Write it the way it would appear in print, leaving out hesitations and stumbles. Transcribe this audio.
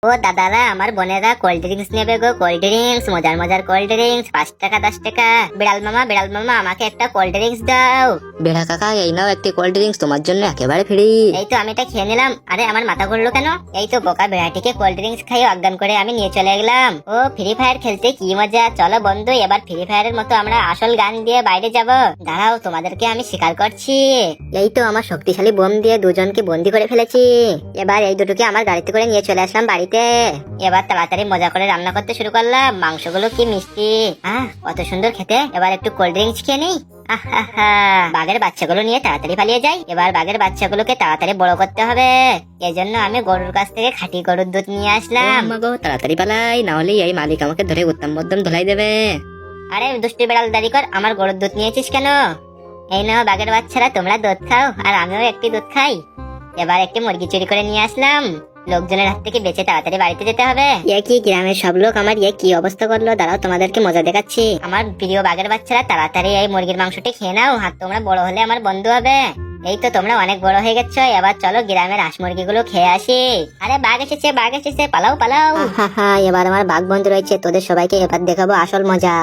ও দাদারা, আমার বোনেরা কোল্ড ড্রিঙ্কস নেবে গো, কোল্ড ড্রিঙ্কস, মজার মজার কোল্ড ড্রিঙ্কস, 5 টাকা 10 টাকা। বিড়াল মামা আমাকে একটা কোল্ড ড্রিঙ্কস দাও। বেড়া কাকা, এই নাও একটি কোল্ড ড্রিঙ্কস তোমার জন্য একেবারে ফ্রি। এই তো আমি এটা খেয়ে নিলাম। আরে আমার মাথা ঘুরলো কেন? এই তো বোকা বেড়াটিকে কোল্ড ড্রিঙ্কস খাইয়ে অজ্ঞান করে আমি নিয়ে চলে গেলাম। ও ফ্রি ফায়ার খেলতে কি মজা! চলো বন্ধু, এবার ফ্রি ফায়ারের মতো আমরা আসল গান দিয়ে বাইরে যাব। দাঁড়াও, তোমাদেরকে আমি স্বীকার করছি। এই তো আমার শক্তিশালী বোম দিয়ে দুজনকে বন্দি করে ফেলেছি। এবার এই দুটোকে আমার গাড়িতে করে নিয়ে চলে আসলাম বাড়িতে। এবার তাড়াতাড়ি মজা করে রান্না করতে শুরু করলাম। মাংসগুলো কি মিষ্টি, কত সুন্দর খেতে। এবার একটু কোল্ড ড্রিঙ্কস খেয়ে নিই। বাঘের বাচ্চাগুলো নিয়ে তাড়াতাড়ি পালিয়ে যাই। এবার বাঘের বাচ্চাগুলোকে তাড়াতাড়ি বড় করতে হবে। এজন্য আমি গরুর কাছ থেকে খাঁটি গরুর দুধ নিয়ে আসলাম। গো তাড়াতাড়ি পালাই, না হলে এই মালিক আমাকে ধরে উত্তম মধ্যম ধুলাই দেবে। আরে দুষ্টু বেড়াল দাঁড়ি কর, আমার গরুর দুধ নিয়েছিস কেন? এই নাও বাঘের বাচ্চারা, তোমরা দুধ খাও আর আমিও একটি দুধ খাই। এবার একটি মুরগি চুরি করে নিয়ে আসলাম। লোকজনের হাত থেকে বেঁচে তাড়াতাড়ি বাড়িতে যেতে হবে। কি গ্রামের সব লোক আমার কি অবস্থা করলো! দাঁড়াও, তোমাদেরকে মজা দেখাচ্ছি। আমার প্রিয় বাঘের বাচ্চারা, তাড়াতাড়ি এই মুরগির মাংসটি খেয়ে নাও। হাত তোমরা বড় হলে আমার বন্ধু হবে। এই তো তোমরা অনেক বড় হয়ে গেছো, এবার চলো গ্রামের হাঁস মুরগিগুলো খেয়ে আসি। আরে বাঘ এসেছে, পালাও পালাও। এবার আমার বাঘ বন্ধু রয়েছে, তোদের সবাইকে এবার দেখাবো আসল মজা।